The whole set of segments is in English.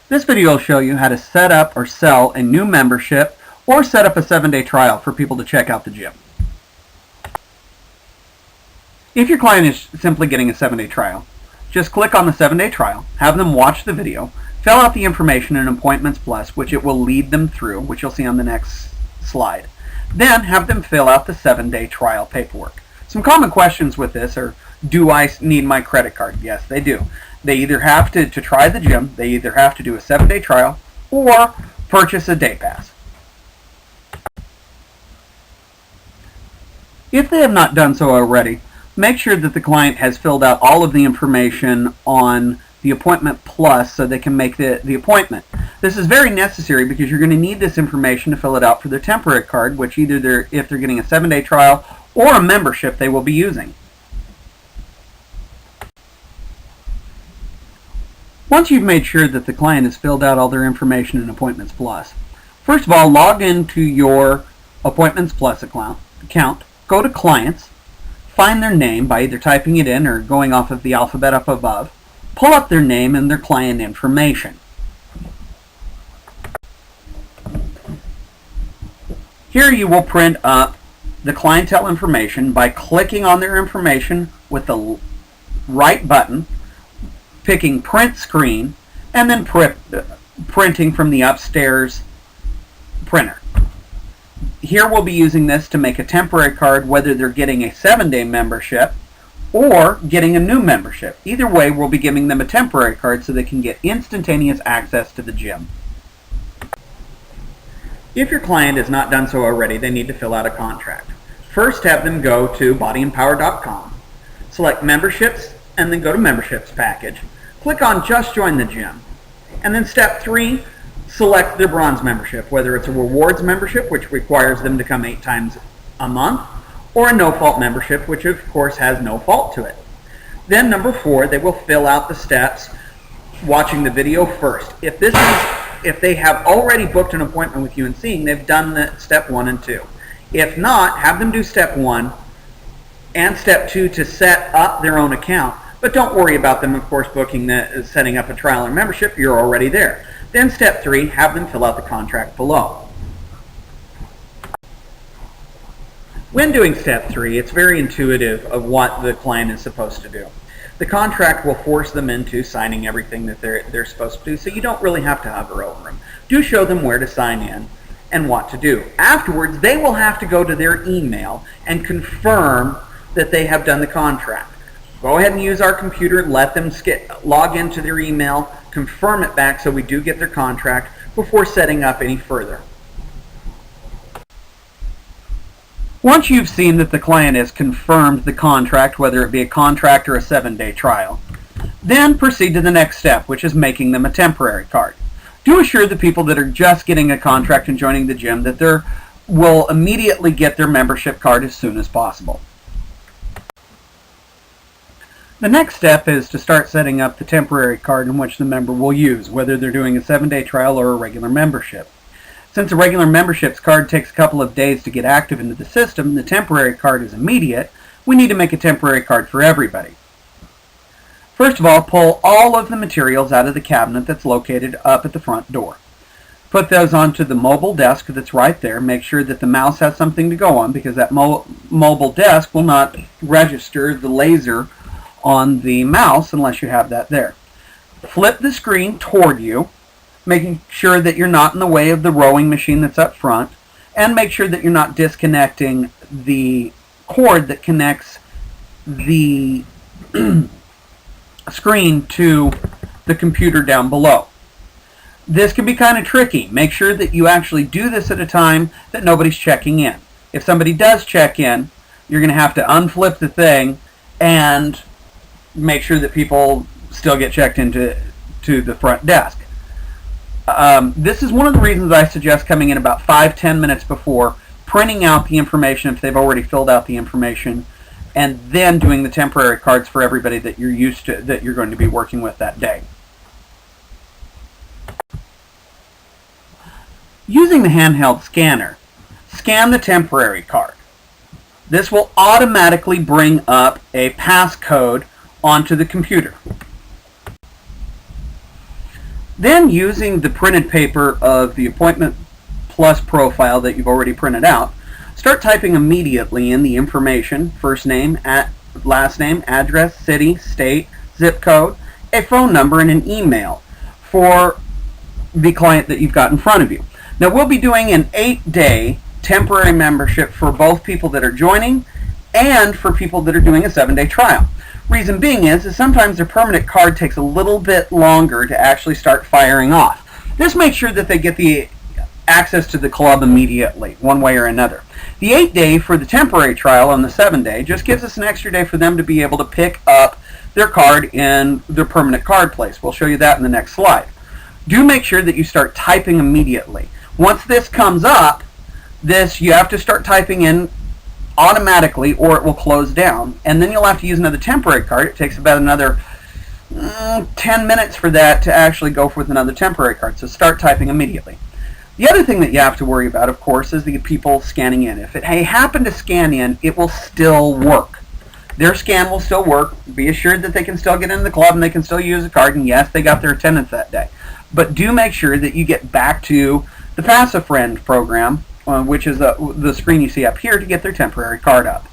This video will show you how to set up or sell a new membership or set up a 7-day trial for people to check out the gym. If your client is simply getting a 7-day trial, just click on the 7-day trial, have them watch the video, fill out the information in Appointments Plus, which it will lead them through, which you'll see on the next slide. Then have them fill out the 7-day trial paperwork. Some common questions with this are, do I need my credit card? Yes, they do. They either have to try the gym, they either have to do a 7-day trial, or purchase a day pass. If they have not done so already, make sure that the client has filled out all of the information on the Appointment Plus so they can make the appointment. This is very necessary because you're going to need this information to fill it out for their temporary card, which either if they're getting a 7-day trial or a membership they will be using. Once you've made sure that the client has filled out all their information in Appointments Plus, first of all, log into your Appointments Plus account, go to Clients, find their name by either typing it in or going off of the alphabet up above, pull up their name and their client information. Here you will print up the clientele information by clicking on their information with the right button, picking Print Screen, and then printing from the upstairs printer. Here we'll be using this to make a temporary card, whether they're getting a 7-day membership or getting a new membership. Either way, we'll be giving them a temporary card so they can get instantaneous access to the gym. If your client has not done so already, they need to fill out a contract. First, have them go to bodyandpower.com, select Memberships, and then go to Memberships Package. Click on Just Join the Gym. And then step 3, select their bronze membership, whether it's a rewards membership, which requires them to come 8 times a month, or a no-fault membership, which of course has no fault to it. Then number 4, they will fill out the steps watching the video first. If they have already booked an appointment with you and seeing, they've done the step 1 and 2. If not, have them do step 1 and step 2 to set up their own account. But don't worry about them, of course, setting up a trial or membership. You're already there. Then step 3, have them fill out the contract below. When doing step 3, it's very intuitive of what the client is supposed to do. The contract will force them into signing everything that they're supposed to do, so you don't really have to hover over them. Do show them where to sign in and what to do. Afterwards, they will have to go to their email and confirm that they have done the contract. Go ahead and use our computer, let them log into their email, confirm it back so we do get their contract before setting up any further. Once you've seen that the client has confirmed the contract, whether it be a contract or a 7-day trial, then proceed to the next step, which is making them a temporary card. Do assure the people that are just getting a contract and joining the gym that they will immediately get their membership card as soon as possible. The next step is to start setting up the temporary card in which the member will use, whether they're doing a 7-day trial or a regular membership. Since a regular membership's card takes a couple of days to get active into the system, the temporary card is immediate. We need to make a temporary card for everybody. First of all, pull all of the materials out of the cabinet that's located up at the front door. Put those onto the mobile desk that's right there. Make sure that the mouse has something to go on because that mobile desk will not register the laser on the mouse unless you have that there. Flip the screen toward you, making sure that you're not in the way of the rowing machine that's up front, and make sure that you're not disconnecting the cord that connects the screen to the computer down below. This can be kind of tricky. Make sure that you actually do this at a time that nobody's checking in. If somebody does check in, you're going to have to unflip the thing and make sure that people still get checked into the front desk. This is one of the reasons I suggest coming in about 5-10 minutes before, printing out the information if they've already filled out the information, and then doing the temporary cards for everybody that you're going to be working with that day. Using the handheld scanner, scan the temporary card. This will automatically bring up a passcode onto the computer. Then, using the printed paper of the Appointment Plus profile that you've already printed out, start typing immediately in the information: first name, last name, address, city, state, zip code, a phone number, and an email for the client that you've got in front of you. Now, we'll be doing an 8-day temporary membership for both people that are joining and for people that are doing a 7-day trial. Reason being is sometimes their permanent card takes a little bit longer to actually start firing off. This makes sure that they get the access to the club immediately, one way or another. The 8-day for the temporary trial and the 7-day just gives us an extra day for them to be able to pick up their card in their permanent card place. We'll show you that in the next slide. Do make sure that you start typing immediately. Once this comes up, you have to start typing in automatically or it will close down, and then you'll have to use another temporary card. It takes about another 10 minutes for that to actually go with another temporary card, so start typing immediately. The other thing that you have to worry about, of course, is the people scanning in. If it happen to scan in, it will still work. Their scan will still work. Be assured that they can still get into the club and they can still use the card, and yes, they got their attendance that day. But do make sure that you get back to the Pass-a-Friend program, which is the screen you see up here, to get their temporary card up.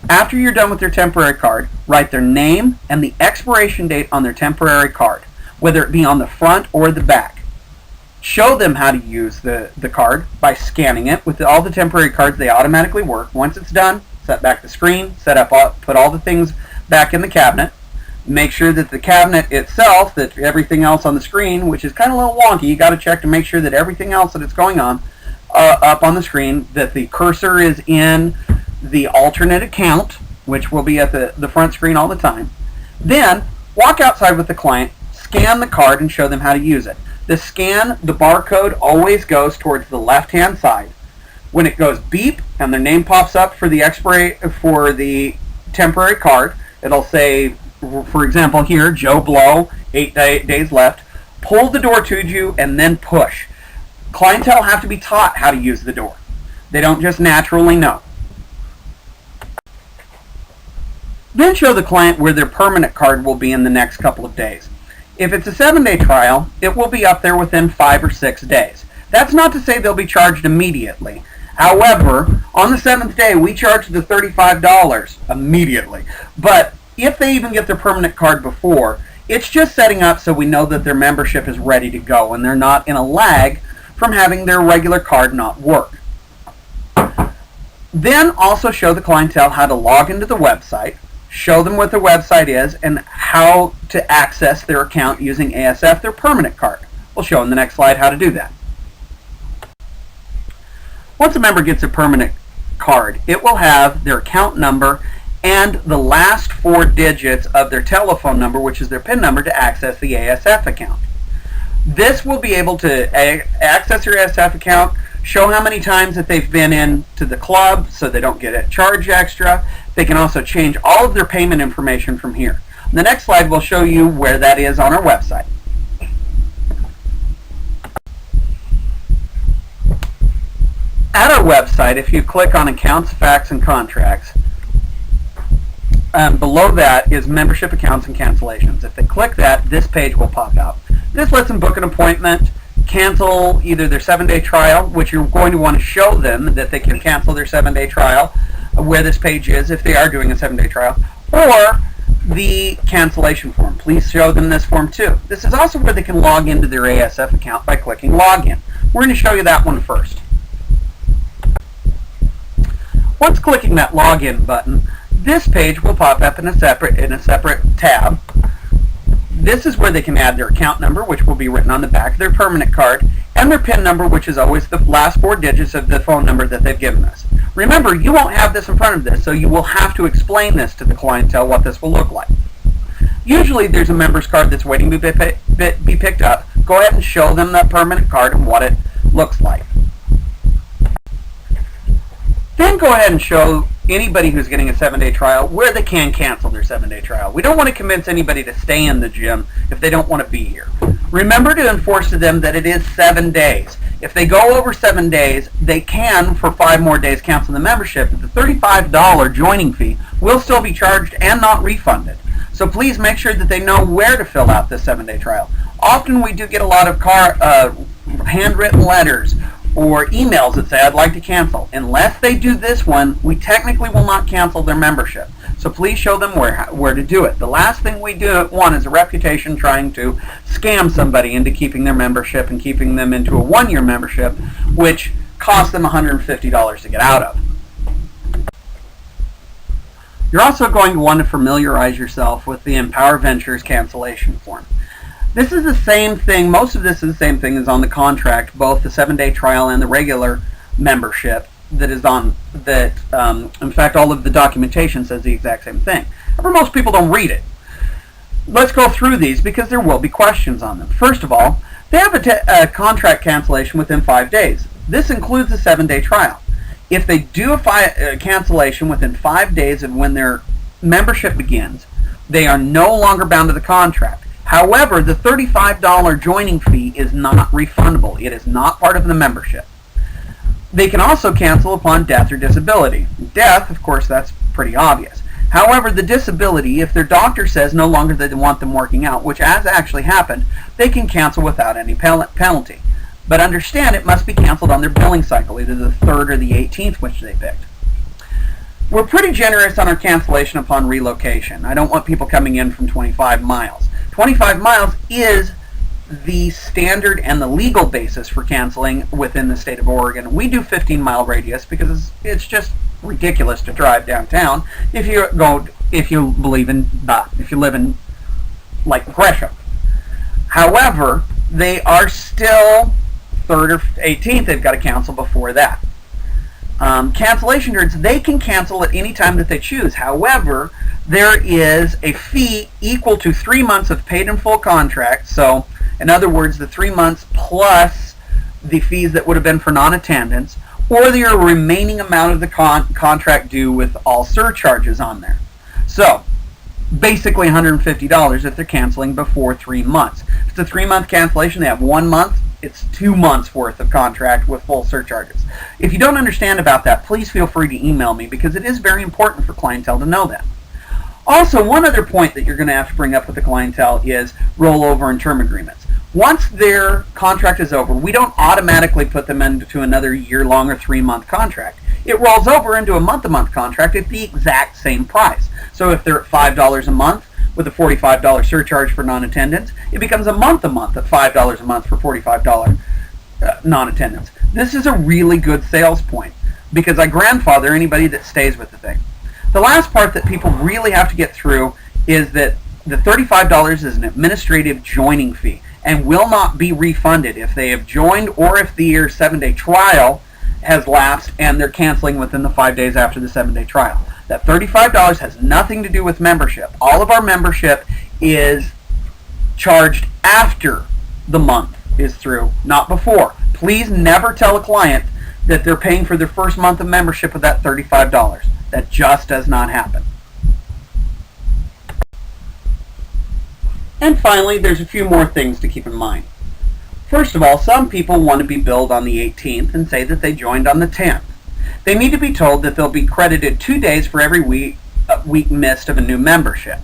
After you're done with their temporary card, write their name and the expiration date on their temporary card, whether it be on the front or the back. Show them how to use the card by scanning it. With all the temporary cards, they automatically work. Once it's done, set back the screen, put all the things back in the cabinet. Make sure that the cabinet itself, that everything else on the screen, which is kind of a little wonky, you got to check to make sure that everything else that is going on up on the screen, that the cursor is in the alternate account, which will be at the front screen all the time. Then walk outside with the client, scan the card, and show them how to use it. The barcode always goes towards the left-hand side. When it goes beep and their name pops up for the temporary card, it'll say, for example here, Joe Blow, 8 days left. Pull the door to you and then push. Clientele have to be taught how to use the door. They don't just naturally know. Then show the client where their permanent card will be in the next couple of days. If it's a 7-day trial, it will be up there within 5 or 6 days. That's not to say they'll be charged immediately. However, on the 7th day, we charge the $35 immediately. But if they even get their permanent card before, it's just setting up so we know that their membership is ready to go and they're not in a lag from having their regular card not work. Then also show the clientele how to log into the website, show them what the website is, and how to access their account using ASF, their permanent card. We'll show in the next slide how to do that. Once a member gets a permanent card, it will have their account number and the last 4 digits of their telephone number, which is their PIN number, to access the ASF account. This will be able to access your ASF account, show how many times that they've been into the club so they don't get a charge extra. They can also change all of their payment information from here. On the next slide, we'll show you where that is on our website. At our website, if you click on Accounts, Facts, and Contracts, below that is Membership Accounts and Cancellations. If they click that, this page will pop out. This lets them book an appointment, cancel either their 7-day trial, which you're going to want to show them that they can cancel their 7-day trial, where this page is if they are doing a 7-day trial, or the cancellation form. Please show them this form too. This is also where they can log into their ASF account by clicking Login. We're going to show you that one first. Once clicking that Login button, this page will pop up in a separate tab. This is where they can add their account number, which will be written on the back of their permanent card, and their PIN number, which is always the last 4 digits of the phone number that they've given us. Remember, you won't have this in front of this, so you will have to explain this to the clientele, what this will look like. Usually there's a member's card that's waiting to be picked up. Go ahead and show them that permanent card and what it looks like. Then go ahead and show anybody who's getting a 7-day trial where they can cancel their 7-day trial. We don't want to convince anybody to stay in the gym if they don't want to be here. Remember to enforce to them that it is 7 days. If they go over 7 days, they can, for 5 more days, cancel the membership. The $35 joining fee will still be charged and not refunded. So please make sure that they know where to fill out this 7-day trial. Often we do get a lot of handwritten letters or emails that say, I'd like to cancel. Unless they do this one, we technically will not cancel their membership. So please show them where to do it. The last thing we want is a reputation trying to scam somebody into keeping their membership and keeping them into a one-year membership, which costs them $150 to get out of. You're also going to want to familiarize yourself with the Empower Ventures cancellation form. This is the same thing, most of this is the same thing as on the contract, both the 7-day trial and the regular membership that is on that. In fact, all of the documentation says the exact same thing. However, most people don't read it. Let's go through these because there will be questions on them. First of all, they have a contract cancellation within 5 days. This includes the 7-day trial. If they do a cancellation within 5 days of when their membership begins, they are no longer bound to the contract. However, the $35 joining fee is not refundable. It is not part of the membership. They can also cancel upon death or disability. Death, of course, that's pretty obvious. However, the disability, if their doctor says no longer they want them working out, which has actually happened, they can cancel without any penalty. But understand it must be canceled on their billing cycle, either the 3rd or the 18th, which they picked. We're pretty generous on our cancellation upon relocation. I don't want people coming in from 25 miles. 25 miles is the standard and the legal basis for canceling within the state of Oregon. We do 15-mile radius because it's just ridiculous to drive downtown if you live in like Gresham. However, they are still 3rd or 18th. They've got to cancel before that. Cancellation periods, they can cancel at any time that they choose. However, there is a fee equal to 3 months of paid in full contract. So in other words, the 3 months plus the fees that would have been for non-attendance, or the remaining amount of the contract due with all surcharges on there. So basically $150 if they're canceling before 3 months. If it's a 3-month cancellation, they have 1 month. It's 2 months worth of contract with full surcharges. If you don't understand about that, please feel free to email me because it is very important for clientele to know that. Also, one other point that you're going to have to bring up with the clientele is rollover and term agreements. Once their contract is over, we don't automatically put them into another year-long or 3-month contract. It rolls over into a month-to-month contract at the exact same price. So if they're at $5 a month with a $45 surcharge for non-attendance, it becomes a month-to-month at $5 a month for $45 non-attendance. This is a really good sales point because I grandfather anybody that stays with the thing. The last part that people really have to get through is that the $35 is an administrative joining fee and will not be refunded if they have joined or if the 7-day trial has lapsed and they're canceling within the 5 days after the 7-day trial. That $35 has nothing to do with membership. All of our membership is charged after the month is through, not before. Please never tell a client that they're paying for their first month of membership with that $35. That just does not happen. And finally, there's a few more things to keep in mind. First of all, some people want to be billed on the 18th and say that they joined on the 10th. They need to be told that they'll be credited 2 days for every week missed of a new membership.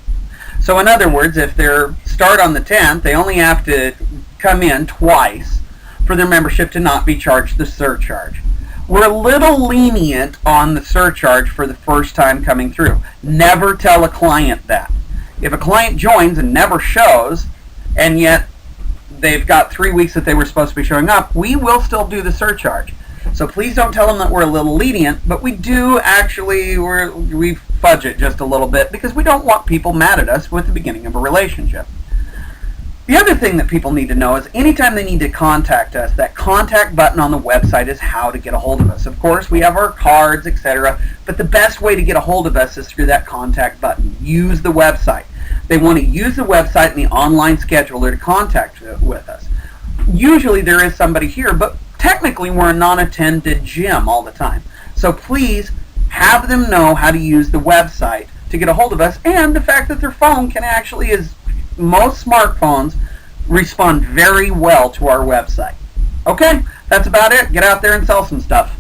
So in other words, if they start on the 10th, they only have to come in twice for their membership to not be charged the surcharge. We're a little lenient on the surcharge for the first time coming through. Never tell a client that. If a client joins and never shows, and yet they've got 3 weeks that they were supposed to be showing up, we will still do the surcharge. So please don't tell them that we're a little lenient, but we do actually, we fudge it just a little bit because we don't want people mad at us with the beginning of a relationship. The other thing that people need to know is anytime they need to contact us, that contact button on the website is how to get a hold of us. Of course, we have our cards, etc., but the best way to get a hold of us is through that contact button. Use the website. They want to use the website and the online scheduler to contact with us. Usually there is somebody here, but technically we're a non-attended gym all the time. So please have them know how to use the website to get a hold of us, and the fact that their phone can actually, as most smartphones, respond very well to our website. Okay, that's about it. Get out there and sell some stuff.